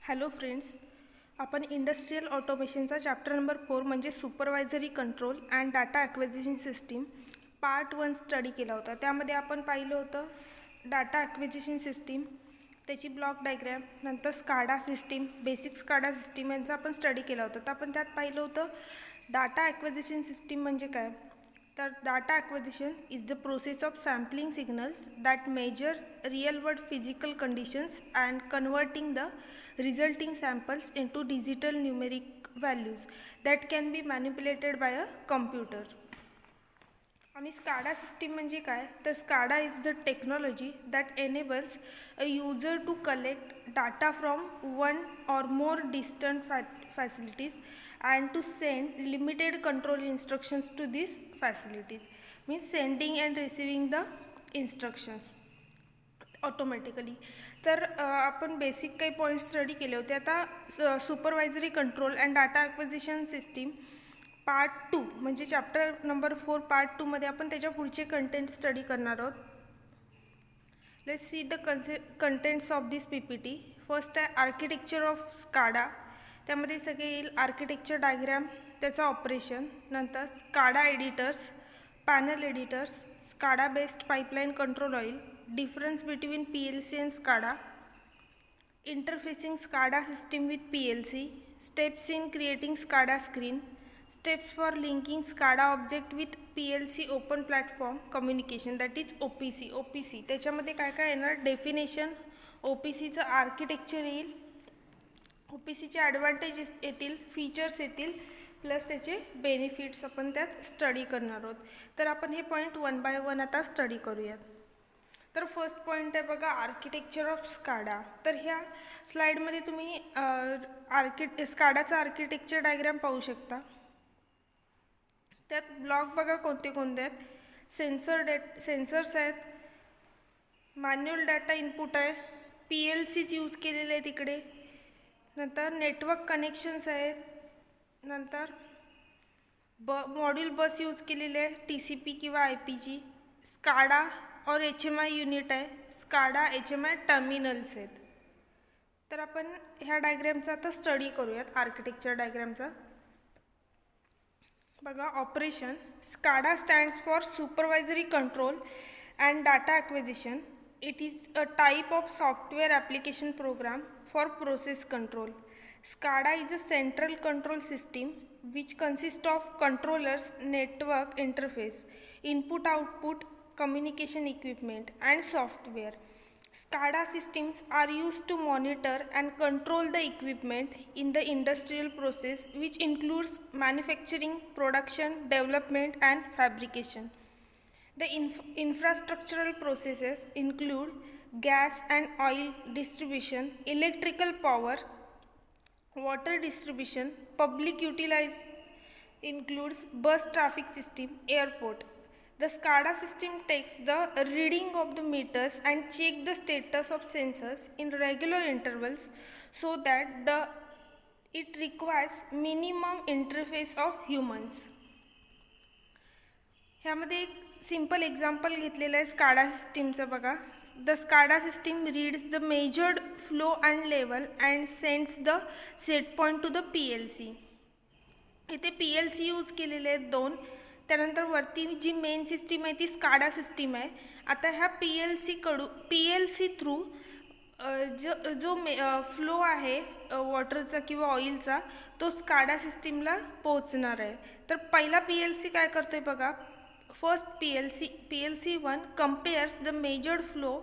Hello friends, आपण industrial ऑटोमेशनचा chapter number 4 म्हणजे supervisory control and data acquisition system part 1 study केला होता. त्यामध्ये आपण पाहिलं होतं डाटा ॲक्विजिशन सिस्टीम, त्याची ब्लॉक डायग्रॅम, नंतर SCADA system, basic SCADA system यांचा आपण स्टडी केला होता. तर आपण त्यात पाहिलं होतं डाटा ॲक्विजिशन सिस्टीम म्हणजे काय. तर data acquisition is the process of sampling signals that measure real world physical conditions and converting the resulting samples into digital numeric values that can be manipulated by a computer. आणि SCADA system म्हणजे काय, तर SCADA is the technology that enables a user to collect data from one or more distant facilities and to send limited control instructions to these facilities, means sending and receiving the instructions automatically. तर आपण basic काही point study केले होते. आता supervisory control and data acquisition system part 2 म्हणजे chapter number 4 part 2 मध्ये आपण त्याच्या पुढचे कंटेंट स्टडी करणार आहोत. Let's see the contents of this PPT. First आहे आर्किटेक्चर ऑफ स्काडा. त्यामध्ये सगळे येईल आर्किटेक्चर डायग्रॅम, त्याचं ऑपरेशन, नंतर SCADA editors, panel editors, SCADA based pipeline control oil, difference between PLC and SCADA, interfacing SCADA system with PLC, steps in creating SCADA screen, steps for linking SCADA object with PLC open platform communication, that is OPC. त्याच्यामध्ये काय काय येणार, definition, OPCचं architecture येईल, OPCचे advantages येतील, features येतील, plus त्याचे benefits आपण त्यात स्टडी करणार आहोत. तर आपण हे पॉईंट 1 बाय 1 आता स्टडी करूयात. तर फर्स्ट पॉईंट आहे बघा, आर्किटेक्चर ऑफ स्काडा. तर ह्या स्लाईडमध्ये तुम्ही स्काडाचा आर्किटेक्चर डायग्राम पाहू शकता. त्यात ब्लॉक बघा कोणते कोणते आहेत. सेन्सर्स आहेत, मॅन्युअल डाटा इनपुट आहे, PLCच यूज केलेले आहेत इकडे, नंतर नेटवर्क कनेक्शन्स आहेत, नंतर मॉड्यूल बस यूज केलेले आहे, TCP किंवा IPG, स्काडा और HMI युनिट आहे, स्काडा HMI टर्मिनल्स आहेत. तर आपण ह्या डायग्रॅमचा आता स्टडी करूयात, आर्किटेक्चर डायग्रॅमचा. बघा, operation. SCADA stands for supervisory control and data acquisition. It is a type of software application program for process control. SCADA is a central control system which consists of controllers, network interface, input-output communication equipment, and software. SCADA systems are used to monitor and control the equipment in the industrial process, which includes manufacturing, production, development, and fabrication. The infrastructural processes include gas and oil distribution, electrical power, water distribution, public utilize includes bus traffic system, airport. The SCADA system takes the reading of the meters and check the status of sensors in regular intervals so that it requires minimum interface of humans. ह्यामध्ये एक simple example घेतलेलं आहे SCADA सिस्टीमचं. बघा, the SCADA system reads the measured flow and level and sends the set point two the PLC. इथे PLC use केलेले आहेत 2. त्यानंतर वरती जी मेन सिस्टीम आहे ती स्काडा सिस्टीम आहे. आता ह्या PLC थ्रू जो फ्लो आहे वॉटरचा किंवा ऑइलचा, तो स्काडा सिस्टीमला पोचणार आहे. तर पहिला PLC काय करतोय बघा, first PLC 1 compares the measured flow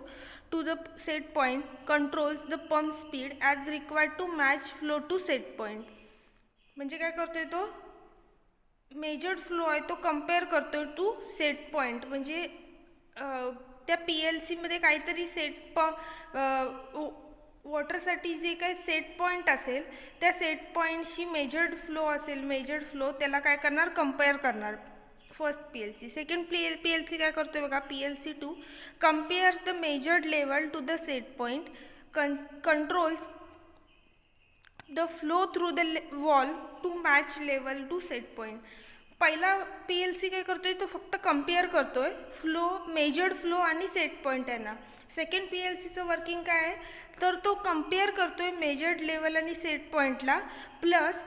to the set point, controls the pump speed as required to match flow to set point. म्हणजे काय करतोय, तो मेजर्ड फ्लो आहे तो कंपेअर करतोय टू सेट पॉईंट. म्हणजे त्या PLC मध्ये काहीतरी वॉटरसाठी जे काही सेट पॉईंट असेल, त्या सेट पॉईंटशी मेजर्ड फ्लो असेल, मेजर्ड फ्लो त्याला काय करणार, कंपेअर करणार. First PLC. सेकंड PLC काय करतोय बघा, PLC 2 compares the measured level to the set point, controls the flow through the valve to match level to set point. पहिला P L C काय करतोय, तो फक्त कम्पेअर करतोय फ्लो, मेजर्ड फ्लो आणि सेट पॉईंट यांना. सेकंड पी एल सीचं working काय आहे, तर तो कम्पेअर करतोय मेजर्ड लेवल आणि सेट पॉईंटला, प्लस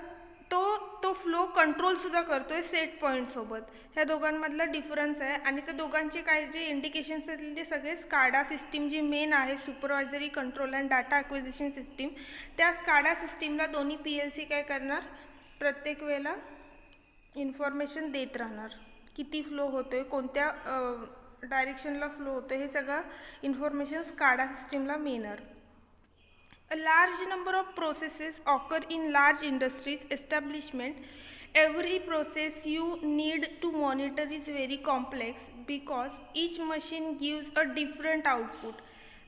तो फ्लो कंट्रोलसुद्धा करतोय सेट पॉईंटसोबत. ह्या दोघांमधला डिफरन्स आहे. आणि त्या दोघांचे काय जे इंडिकेशन्स आहेत ते सगळे स्काडा सिस्टीम जी मेन आहे, supervisory control and data acquisition system, त्या स्काडा सिस्टीमला दोन्ही पी एल सी काय करणार, प्रत्येक वेळेला इन्फॉर्मेशन देत राहणार. किती फ्लो होतोय, कोणत्या डायरेक्शनला फ्लो होतोय, हे सगळं इन्फॉर्मेशन स्काडा सिस्टीमला मिळणार. A large number of processes occur in large industries establishment. Every process you need to monitor is very complex because each machine gives a different output.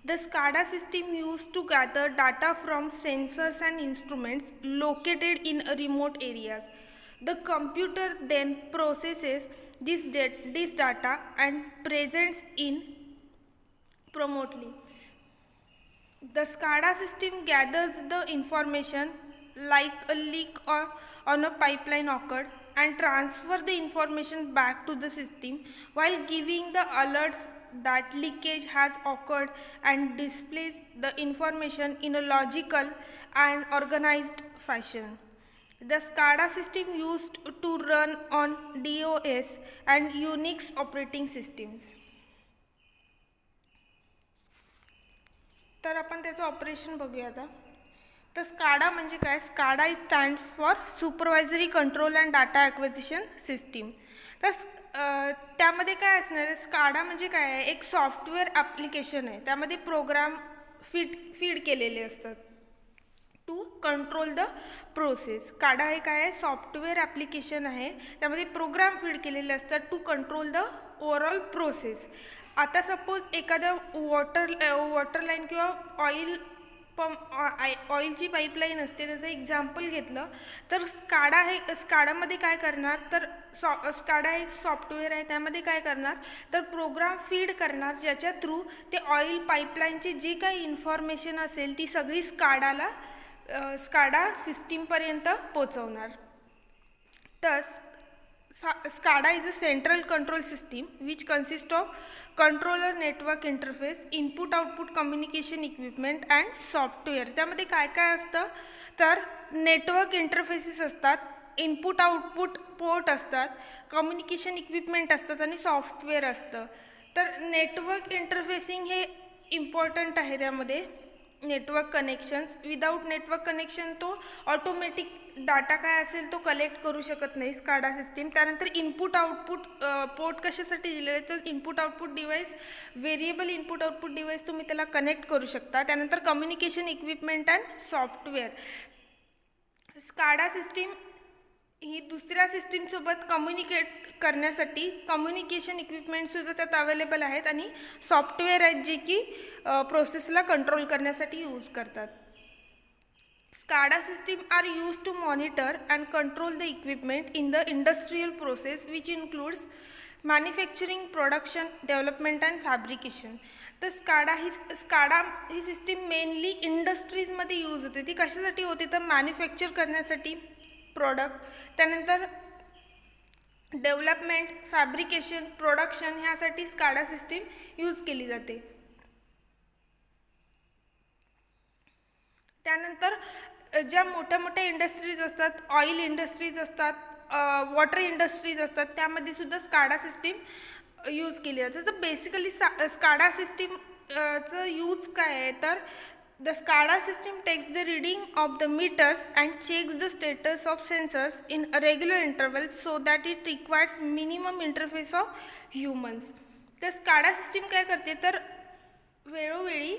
The SCADA system used to gather data from sensors and instruments located in remote areas. The computer then processes this data and presents in remotely. The SCADA system gathers the information like a leak or on a pipeline occurred and transfer the information back to the system while giving the alerts that leakage has occurred and displays the information in a logical and organized fashion. The SCADA system used to run on DOS and Unix operating systems. तर आपण त्याचं operation बघूया आता. तर SCADA म्हणजे काय, SCADA is stands for supervisory control and data acquisition system. तर त्यामध्ये काय असणार आहे, स्काडा म्हणजे काय आहे, एक सॉफ्टवेअर ॲप्लिकेशन आहे. त्यामध्ये प्रोग्राम फीड केलेले असतात to control the process. SCADA हे काय आहे, सॉफ्टवेअर ॲप्लिकेशन आहे, त्यामध्ये प्रोग्राम फीड केलेले असतात to control the overall process. आता सपोज एखाद्या वॉटर लाईन किंवा ऑइलची पाईपलाईन असते, त्याचं एक्झाम्पल घेतलं तर स्काडामध्ये काय करणार, तर स्काडा एक सॉफ्टवेअर आहे, त्यामध्ये काय करणार, तर प्रोग्राम फीड करणार ज्याच्या थ्रू ते ऑइल पाईपलाईनची जी काही इन्फॉर्मेशन असेल ती सगळी स्काडा सिस्टीमपर्यंत पोचवणार. तर SCADA is a central control system which consists of controller, network interface, input output communication equipment and software. त्यामध्ये काय काय असतं, तर नेटवर्क इंटरफेसेस असतात, इनपुट आउटपुट पोर्ट असतात, कम्युनिकेशन इक्विपमेंट असतात आणि सॉफ्टवेअर असतं. तर नेटवर्क इंटरफेसिंग हे इम्पॉर्टंट आहे. त्यामध्ये network connections, without network connection तो ऑटोमॅटिक डाटा काय असेल तो कलेक्ट करू शकत नाही स्काडा सिस्टीम. त्यानंतर इनपुट आउटपुट पोर्ट कशासाठी दिलेले आहे, तर input output device, variable input output device तुम्ही त्याला कनेक्ट करू शकता. त्यानंतर communication equipment and software. SCADA system ही दुसऱ्या सिस्टीमसोबत कम्युनिकेट करण्यासाठी कम्युनिकेशन इक्विपमेंटसुद्धा त्यात अवेलेबल आहेत आणि सॉफ्टवेअर आहेत जे की प्रोसेसला कंट्रोल करण्यासाठी यूज करतात. SCADA system are used to monitor and control the equipment in the industrial process which includes manufacturing, production, development and fabrication. तर स्काडा ही सिस्टीम मेनली इंडस्ट्रीजमध्ये यूज होते. ती कशासाठी होते, तर मॅन्युफॅक्चर करण्यासाठी प्रोडक्ट, त्यानंतर डेव्हलपमेंट, फॅब्रिकेशन, प्रोडक्शन ह्यासाठी स्काडा सिस्टीम यूज केली जाते. त्यानंतर ज्या मोठ्या मोठ्या इंडस्ट्रीज असतात, ऑइल इंडस्ट्रीज असतात, वॉटर इंडस्ट्रीज असतात, त्यामध्ये सुद्धा स्काडा सिस्टीम यूज केली जाते. तर बेसिकली स्काडा सिस्टीमचं यूज काय आहे, तर the SCADA system takes the reading of the meters and checks the status of sensors in a regular interval so that it requires minimum interface of humans. तर SCADA system काय करते, तर वेळोवेळी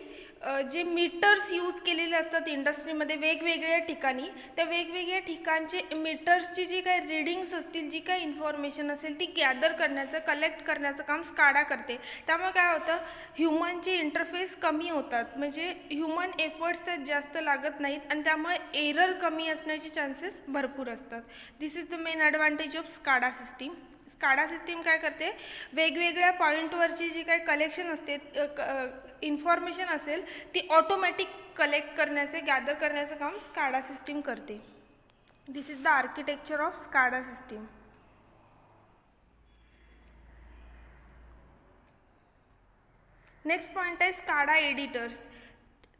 जे metres use केलेले असतात इंडस्ट्रीमध्ये वेगवेगळ्या ठिकाणी, त्या वेगवेगळ्या ठिकाणचे मीटर्सची जी काही रीडिंग्स असतील, जी काही इन्फॉर्मेशन असेल ती गॅदर करण्याचं, कलेक्ट करण्याचं काम स्काडा करते. त्यामुळे काय होतं, ह्युमनचे इंटरफेस कमी होतात, म्हणजे ह्युमन एफर्ट्स त्यात जास्त लागत नाहीत आणि त्यामुळे एरर कमी असण्याचे चान्सेस भरपूर असतात. This is the main advantage of SCADA system. SCADA system काय करते, वेगवेगळ्या पॉईंटवरची जी काही कलेक्शन असते, इन्फॉर्मेशन असेल ती ऑटोमॅटिक कलेक्ट करण्याचे, गॅदर करण्याचं काम स्काडा सिस्टीम करते. This is the architecture of SCADA system. Next point आहे स्काडा एडिटर्स.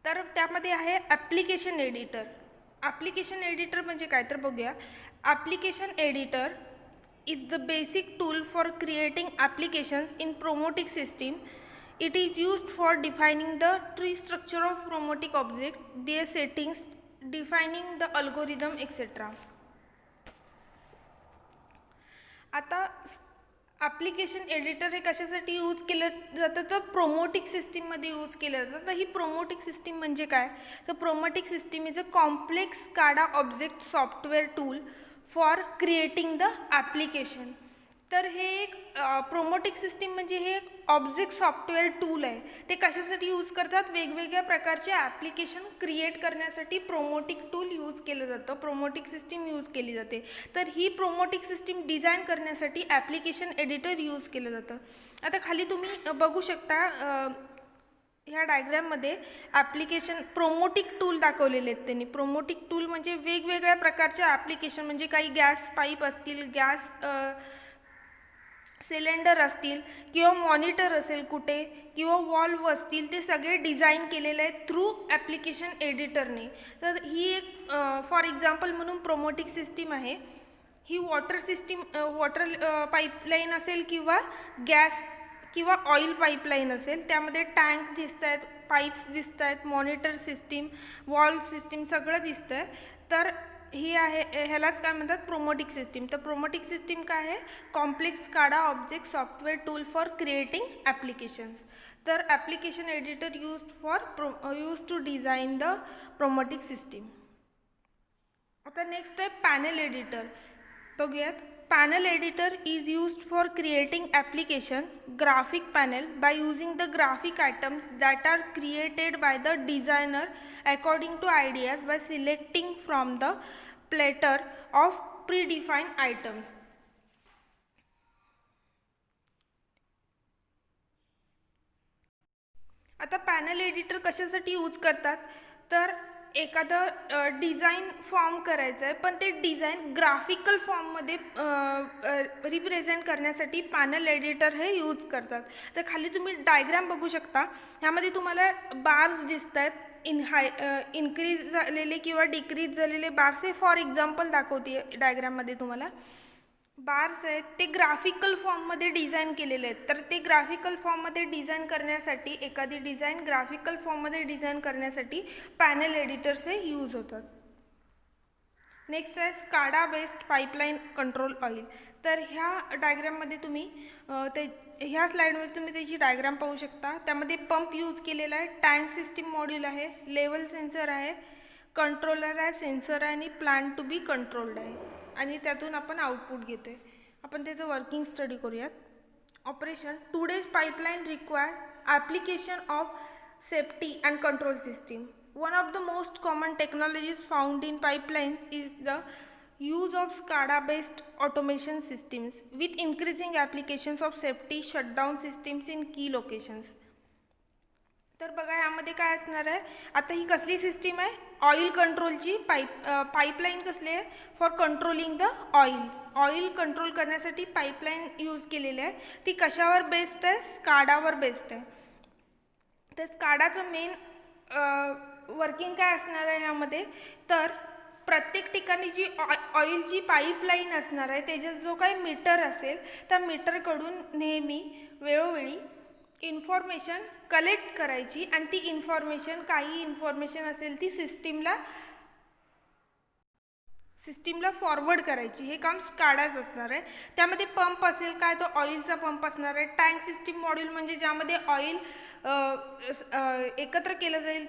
तर त्यामध्ये आहे ॲप्लिकेशन एडिटर. ॲप्लिकेशन एडिटर म्हणजे काय तर बघूया. Application editor is the basic tool for creating applications in Promotic system. It is used for defining the tree structure of Promotic object, their settings, defining the algorithm, etc. आता application editor हे कशासाठी use केलं जातं तर प्रोमोटिक सिस्टीममध्ये use केलं जातं. तर ही प्रोमोटिक सिस्टीम म्हणजे काय तर Promotic system is a complex SCADA object software tool for creating the application. तर हे एक प्रोमोटिक सिस्टीम म्हणजे हे एक ऑब्जेक्ट सॉफ्टवेअर टूल आहे. ते कशासाठी यूज करतात वेगवेगळ्या प्रकारचे ॲप्लिकेशन क्रिएट करण्यासाठी प्रोमोटिक टूल यूज केलं जातं, प्रोमोटिक सिस्टीम यूज केली जाते. तर ही प्रोमोटिक सिस्टीम डिझाईन करण्यासाठी ॲप्लिकेशन एडिटर यूज केलं जातं. आता खाली तुम्ही बघू शकता ह्या डायग्रॅममध्ये ॲप्लिकेशन प्रोमोटिक टूल दाखवलेले आहेत त्यांनी. प्रोमोटिक टूल म्हणजे वेगवेगळ्या प्रकारचे ॲप्लिकेशन म्हणजे काही गॅस पाईप असतील, गॅस सिलेंडर असतील किंवा मॉनिटर असेल कुठे किंवा वॉल्व असतील, ते सगळे डिझाईन केलेले आहेत थ्रू ॲप्लिकेशन एडिटरने. तर ही एक फॉर एक्झाम्पल म्हणून प्रोमोटिक सिस्टीम आहे. ही वॉटर सिस्टीम वॉटर पाईपलाईन असेल किंवा गॅस किंवा ऑइल पाईपलाईन असेल, त्यामध्ये टँक दिसत आहेत, पाईप्स दिसत आहेत, मॉनिटर सिस्टीम, वॉल्व सिस्टीम सगळं दिसतं आहे. तर ही आहे ह्यालाच काय म्हणतात प्रोमोटिक सिस्टीम. तर प्रोमोटिक सिस्टीम काय आहे complex SCADA object software tool for creating applications. तर application editor use to design the Promotic system. आता नेक्स्ट आहे पॅनल एडिटर. बघूयात. Panel editor is used for creating application graphic panel by using the graphic items that are created by the designer according to ideas by selecting from the platter of predefined items. आता panel editor कशासाठी use करतात तर एखादं design form करायचं आहे पण ते design graphical फॉर्ममध्ये रिप्रेझेंट करण्यासाठी पॅनल एडिटर हे यूज करतात. तर खाली तुम्ही डायग्राम बघू शकता. ह्यामध्ये तुम्हाला बार्स दिसत आहेत, इन्क्रीज झालेले किंवा डिक्रीज झालेले बार्स हे फॉर एक्झाम्पल दाखवते डायग्राममध्ये तुम्हाला. बार्स आहेत ते ग्राफिकल फॉर्ममध्ये डिझाईन केलेले आहेत. तर ते ग्राफिकल फॉर्ममध्ये डिझाईन करण्यासाठी एखादी डिझाईन ग्राफिकल फॉर्ममध्ये डिझाईन करण्यासाठी पॅनल एडिटर्स हे यूज होतात. नेक्स्ट आहे SCADA based pipeline control oil. तर ह्या डायग्राममध्ये तुम्ही ह्या स्लाईडमध्ये तुम्ही त्याची डायग्राम पाहू शकता. त्यामध्ये पंप यूज केलेला आहे, टँक सिस्टीम मॉड्यूल आहे, लेवल सेन्सर आहे, कंट्रोलर आहे, सेन्सर आहे आणि प्लांट टू बी कंट्रोल्ड आहे आणि त्यातून आपण आउटपुट घेतो आहे. आपण त्याचं वर्किंग स्टडी करूयात. Operation. Today's pipeline required application of safety and control system. One of the most common technologies found in pipelines is the use of SCADA-based automation systems with increasing applications of safety shutdown systems in key locations. तर बघा यामध्ये काय असणार आहे. आता ही कसली system आहे oil कंट्रोलची. Pipeline कसली आहे for controlling the oil. Oil control करण्यासाठी पाईपलाईन यूज केलेली आहे. ती कशावर बेस्ड आहे स्काडावर बेस्ड आहे. तर स्काडाचं मेन वर्किंग काय असणार आहे ह्यामध्ये तर प्रत्येक ठिकाणी जी ऑइलची पाईपलाईन असणार आहे त्याच्यात जो काही मीटर असेल त्या मीटरकडून नेहमी वेळोवेळी इन्फॉर्मेशन कलेक्ट करायची आणि ती इन्फॉर्मेशन काही इन्फॉर्मेशन असेल ती सिस्टीमला फॉरवर्ड करायची. हे काम स्काडाच असणार आहे. त्यामध्ये पंप असेल काय तो ऑइलचा पंप असणार आहे. टँक सिस्टीम मॉड्यूल म्हणजे ज्यामध्ये ऑइल एकत्र केलं जाईल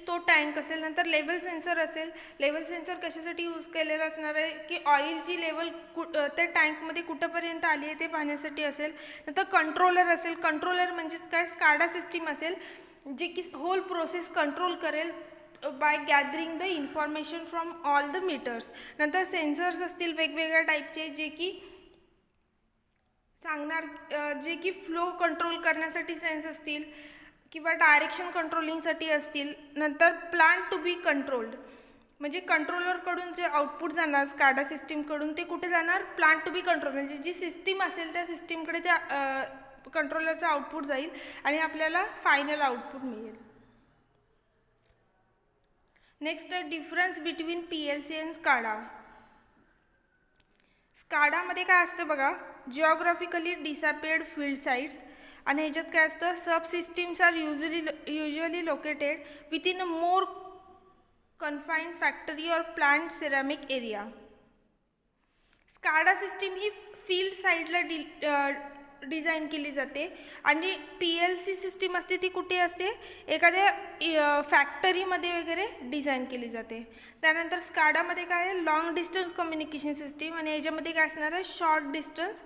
तो टँक असेल. नंतर लेवल सेन्सर असेल. लेवल सेन्सर कशासाठी यूज केलेलं असणार आहे की ऑइलची लेवल त्या टँकमध्ये कुठंपर्यंत आली आहे ते पाहण्यासाठी असेल. नंतर कंट्रोलर असेल. कंट्रोलर म्हणजेच काय स्काडा सिस्टीम असेल जे की होल प्रोसेस कंट्रोल करेल by gathering the information from all the meters. नंतर सेन्सर्स असतील वेगवेगळ्या टाईपचे जे की सांगणार जे की फ्लो कंट्रोल करण्यासाठी सेन्स असतील किंवा डायरेक्शन कंट्रोलिंगसाठी असतील. नंतर प्लांट टू बी कंट्रोल्ड म्हणजे कंट्रोलरकडून जे आउटपुट जाणार स्काडा सिस्टीमकडून ते कुठे जाणार प्लांट टू बी कंट्रोल म्हणजे जी सिस्टीम असेल त्या सिस्टीमकडे त्या कंट्रोलरचा आउटपुट जाईल आणि आपल्याला फायनल आउटपुट मिळेल. नेक्स्ट आहे difference between PLC and SCADA. स्काडामध्ये काय असतं बघा, जिओग्राफिकली डिसॅपियर्ड फील्ड साईट्स, आणि ह्याच्यात काय असतं, sub systems are usually located within a more confined factory or plant ceramic area. SCADA system ही फील्ड साईडला डिझाईन केली जाते आणि PLC सिस्टीम असते ती कुठे असते, एखाद्या फॅक्टरीमध्ये वगैरे डिझाईन केली जाते. त्यानंतर स्काडामध्ये काय आहे, लॉंग डिस्टन्स कम्युनिकेशन सिस्टीम, आणि याच्यामध्ये काय असणार आहे, short distance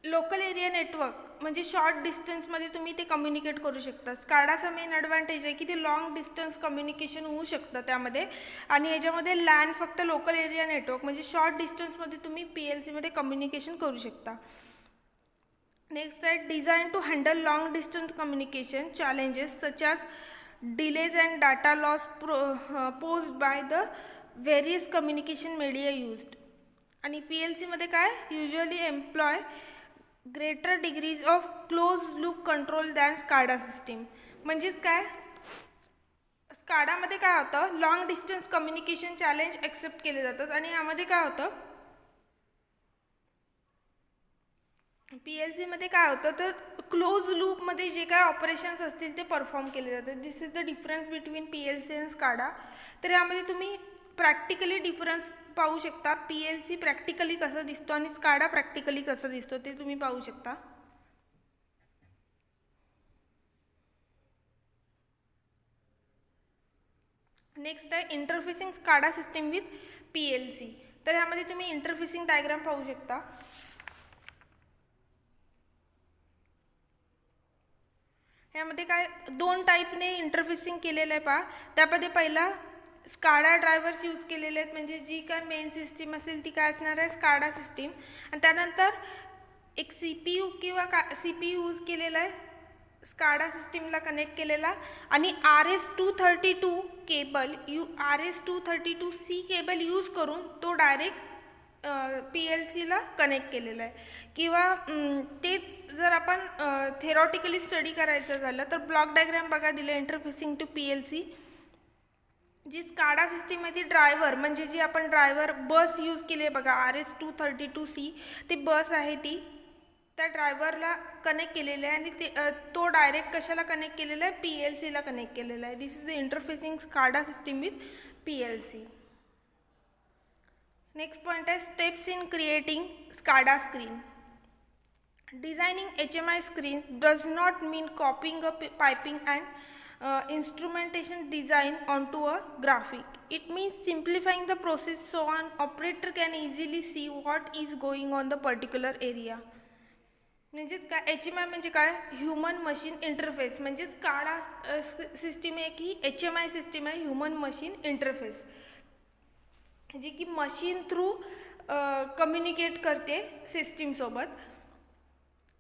local area network, म्हणजे शॉर्ट डिस्टन्समध्ये तुम्ही ते कम्युनिकेट करू शकता. स्काडाचा मेन ॲडव्हान्टेज आहे की ते लॉंग डिस्टन्स कम्युनिकेशन होऊ शकतं त्यामध्ये, आणि याच्यामध्ये लॅन फक्त लोकल एरिया नेटवर्क म्हणजे शॉर्ट डिस्टन्समध्ये तुम्ही PLCमध्ये कम्युनिकेशन करू शकता. नेक्स्ट आहे design to handle long distance communication challenges such as delays and data loss posed by the various communication media used. आणि PLCमध्ये काय usually employ greater degrees of close loop control than SCADA system. म्हणजेच काय, स्काडामध्ये काय होतं, long distance communication challenge accept केले जातात, आणि यामध्ये काय होतं, PLCमध्ये काय होतं तर क्लोज लूपमध्ये जे काय ऑपरेशन्स असतील ते परफॉर्म केले जातात. This is the difference between PLC and SCADA. तर यामध्ये तुम्ही प्रॅक्टिकली डिफरन्स पाहू शकता. PLC प्रॅक्टिकली कसं दिसतो आणि स्काडा प्रॅक्टिकली कसं दिसतो ते तुम्ही पाहू शकता. नेक्स्ट आहे interfacing SCADA system with PLC. तर यामध्ये तुम्ही इंटरफेसिंग डायग्राम पाहू शकता. यामध्ये काय दोन टाईपने इंटरफेसिंग केलेलं आहे पहा. त्यामध्ये पहिला स्काडा ड्रायव्हर्स यूज केलेले आहेत, म्हणजे जी काय मेन सिस्टीम असेल ती काय असणार आहे, स्काडा सिस्टीम. आणि त्यानंतर एक CPU किंवा CPU यूज केलेला आहे स्काडा सिस्टीमला कनेक्ट केलेला, आणि RS-232 cable RS-232C cable use करून तो डायरेक्ट PLCला कनेक्ट केलेला आहे. किंवा तेच जर आपण थेरॉटिकली स्टडी करायचं झालं तर ब्लॉक डायग्राम बघा दिलं इंटरफेसिंग टू PLC. जी स्काडा सिस्टीम आहे ती ड्रायव्हर, म्हणजे जी आपण ड्रायव्हर बस यूज केली आहे बघा RS-232C, ती बस आहे ती त्या ड्रायव्हरला कनेक्ट केलेलं आहे, आणि ते तो डायरेक्ट कशाला कनेक्ट केलेला आहे, PLCला कनेक्ट केलेला आहे. This is the interfacing SCADA system with PLC. Next point आहे steps in creating SCADA screen. Designing HMI screens does not mean copying a piping and instrumentation design onto a graphic. It means simplifying the process so an operator can easily see what is going on the particular area. म्हणजेच काय HMI म्हणजे काय, human machine interface. म्हणजेच SCADA system एक ही HMI system आहे, human machine interface, जी की machine through communicate करते सिस्टीमसोबत.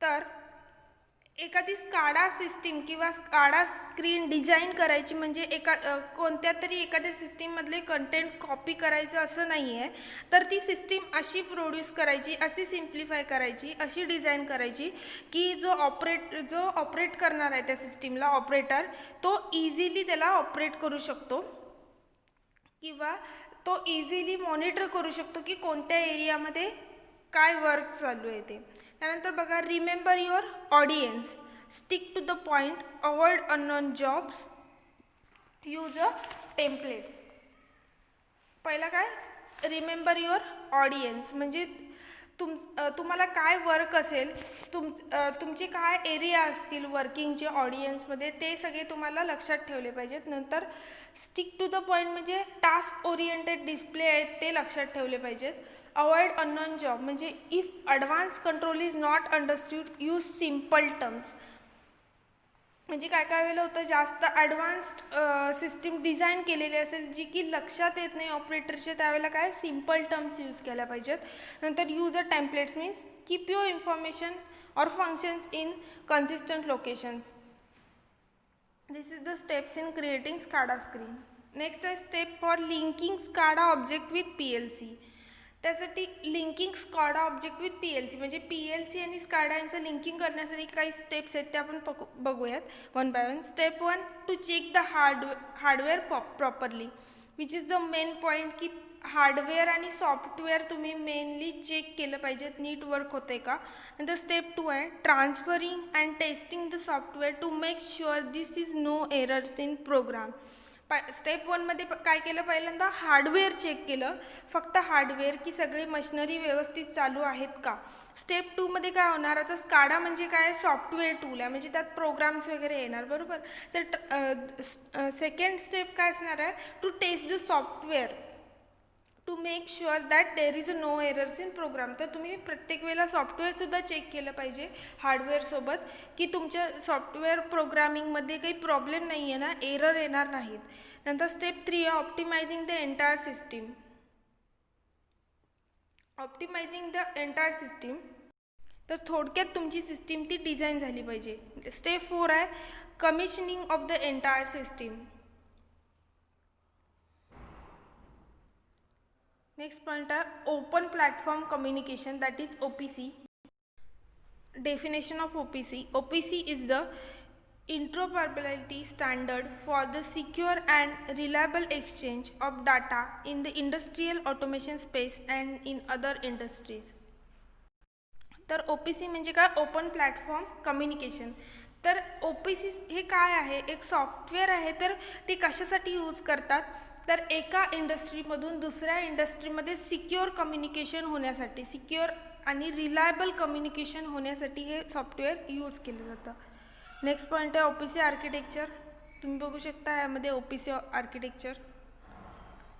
तर एखादी स्काडा सिस्टीम किंवा स्काडा स्क्रीन डिझाईन करायची म्हणजे कोणत्या तरी एखाद्या सिस्टीममधले कंटेंट कॉपी करायचं असं नाही आहे. तर ती सिस्टीम अशी प्रोड्यूस करायची, अशी सिम्प्लिफाय करायची, अशी डिझाईन करायची की जो ऑपरेट करणार आहे त्या सिस्टीमला ऑपरेटर, तो इझिली त्याला ऑपरेट करू शकतो किंवा तो इझिली मॉनिटर करू शकतो की कोणत्या एरियामध्ये काय वर्क चालू आहे ते. त्यानंतर बघा remember your audience, stick to the point, avoid unknown jobs, use a templates. पहिला काय रिमेंबर युअर ऑडियन्स, म्हणजे तुम्हाला काय वर्क असेल, तुमचे काय एरिया असतील वर्किंगचे ऑडियन्समध्ये ते सगळे तुम्हाला लक्षात ठेवले पाहिजेत. नंतर स्टिक टू द पॉईंट म्हणजे टास्क ओरिएंटेड डिस्प्ले आहेत ते लक्षात ठेवले पाहिजेत. अवॉइड अननोन जॉब म्हणजे if advance control is not understood use simple terms. म्हणजे काय काय वेळेला होतं जास्त ॲडव्हान्स्ड सिस्टीम डिझाईन केलेली असेल जी की लक्षात येत नाही ऑपरेटरच्या, त्यावेळेला काय सिम्पल टर्म्स यूज केल्या पाहिजेत. नंतर use a templates means keep your information or functions in consistent locations. This is the steps in creating SCADA screen. Next आहे step for linking SCADA object with PLC. त्यासाठी linking SCADA object with PLC, म्हणजे PLC आणि SCADA यांचं linking करण्यासाठी काही steps आहेत ते आपण बघूयात one by one. Step 1, to check the hardware properly, which is the main point की हार्डवेअर आणि सॉफ्टवेअर तुम्ही मेनली चेक केलं पाहिजे नीट वर्क होते का. नंतर स्टेप 2 आहे transferring and testing the software to make sure this is no errors in program. Step 1मध्ये काय केलं, पहिल्यांदा हार्डवेअर चेक केलं, फक्त हार्डवेअर की सगळी मशिनरी व्यवस्थित चालू आहेत का. स्टेप 2मध्ये काय होणार, आता स्काडा म्हणजे काय, सॉफ्टवेअर टूल आहे, म्हणजे त्यात प्रोग्राम्स वगैरे येणार बरोबर. तर सेकंड स्टेप काय असणार आहे, to test the software to make sure that there is no errors in program. तर तुम्ही प्रत्येक वेळेला सॉफ्टवेअरसुद्धा चेक केलं पाहिजे हार्डवेअरसोबत की तुमच्या सॉफ्टवेअर प्रोग्रामिंगमध्ये काही प्रॉब्लेम नाही आहे ना, एरर येणार नाहीत. नंतर स्टेप 3 आहे optimizing the entire system. Optimizing the entire system, तर थोडक्यात तुमची सिस्टीम ती डिझाईन झाली पाहिजे. स्टेप 4 आहे commissioning of the entire system. Next point आहे open platform communication, that is OPC. Definition of OPC. OPC is the interoperability standard for the secure and reliable exchange of data in the industrial automation space and in other industries. तर OPC म्हणजे काय, open platform communication. तर OPC हे काय आहे, एक software आहे. तर ते कशासाठी यूज करतात, तर एका इंडस्ट्रीमधून दुसऱ्या इंडस्ट्रीमध्ये सिक्युअर कम्युनिकेशन होण्यासाठी, सिक्युअर आणि रिलायबल कम्युनिकेशन होण्यासाठी हे सॉफ्टवेअर यूज केलं जातं. नेक्स्ट पॉईंट आहे OPC आर्किटेक्चर. तुम्ही बघू शकता यामध्ये OPC आर्किटेक्चर.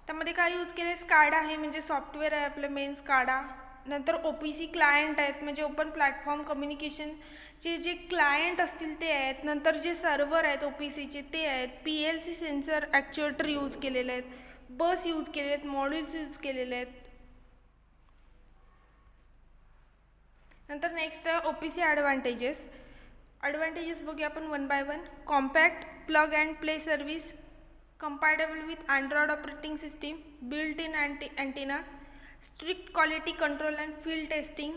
त्यामध्ये काय यूज केलं, स्काडा आहे म्हणजे सॉफ्टवेअर आहे आपलं मेन स्काडा. नंतर OPC क्लायंट आहेत म्हणजे ओपन प्लॅटफॉर्म कम्युनिकेशनचे जे क्लायंट असतील ते आहेत. नंतर जे सर्व्हर आहेत OPCचे ते आहेत. PLC सेन्सर ॲक्च्युएटर यूज केलेले आहेत, बस यूज केलेले आहेत, मॉड्यूल्स यूज केलेले आहेत. नंतर नेक्स्ट आहे OPC ॲडव्हान्टेजेस. ॲडव्हान्टेजेस बघूया आपण one by one. Compact plug and play service, compatible with Android operating system, built-in antennas, strict quality control and field testing,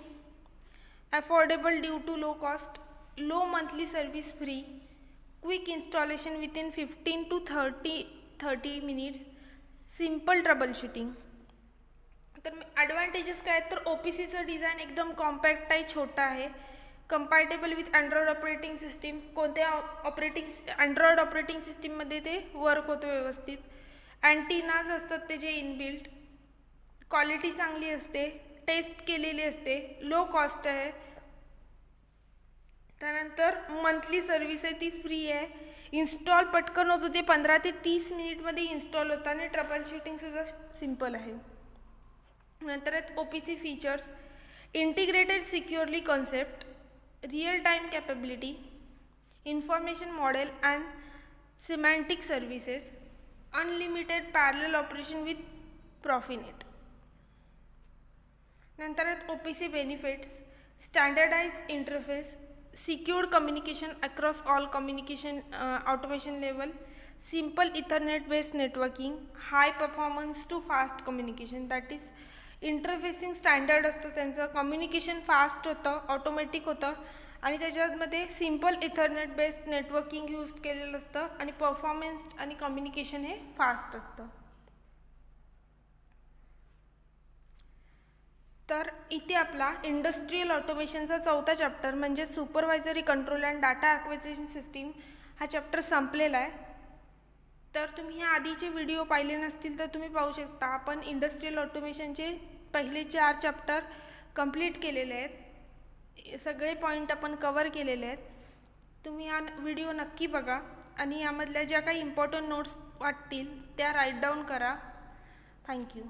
affordable due to low cost, low monthly service fee, quick installation within 15 to 30 minutes, simple troubleshooting. तर advantages काय आहेत, तर OPCचं design एकदम compact आहे, छोटा आहे. Compatible with Android operating system, कोणत्या Android operating सिस्टीममध्ये ते वर्क होतं व्यवस्थित. अँटीनाज असतात त्याचे इनबिल्ट, क्वालिटी चांगली असते, टेस्ट केलेली असते, लो कॉस्ट आहे. त्यानंतर मंथली सर्व्हिस आहे ती फ्री आहे. इन्स्टॉल पटकन होतं, ते 15 ते 30 मिनिटमध्ये इन्स्टॉल होतं आणि ट्रबल शूटिंगसुद्धा सिम्पल आहे. नंतर आहेत OPC features. Integrated securely concept, real time capability, information model and semantic services, unlimited parallel operation with PROFINET. नंतर आहेत OPC benefits. Standardize interface, secured communication across all communication automation level, simple Ethernet based networking, high performance to fast communication. That is interfacing standard असतं त्यांचं, communication fast होतं, automatic होतं आणि त्याच्यामध्ये simple Ethernet based networking use केलेलं असतं आणि performance आणि कम्युनिकेशन हे फास्ट असतं. तर इथे आपला इंडस्ट्रियल ऑटोमेशनचा 4था चॅप्टर म्हणजे supervisory control and data acquisition system हा चॅप्टर संपलेला आहे. तर तुम्ही ह्या आधीचे व्हिडिओ पाहिले नसतील तर तुम्ही पाहू शकता. आपण इंडस्ट्रियल ऑटोमेशनचे पहिले 4 चॅप्टर कंप्लीट केलेले आहेत, सगळे पॉईंट आपण कवर केलेले आहेत. तुम्ही हा व्हिडिओ नक्की बघा आणि यामधल्या ज्या काही इम्पॉर्टंट नोट्स वाटतील त्या राईट डाऊन करा. थँक्यू.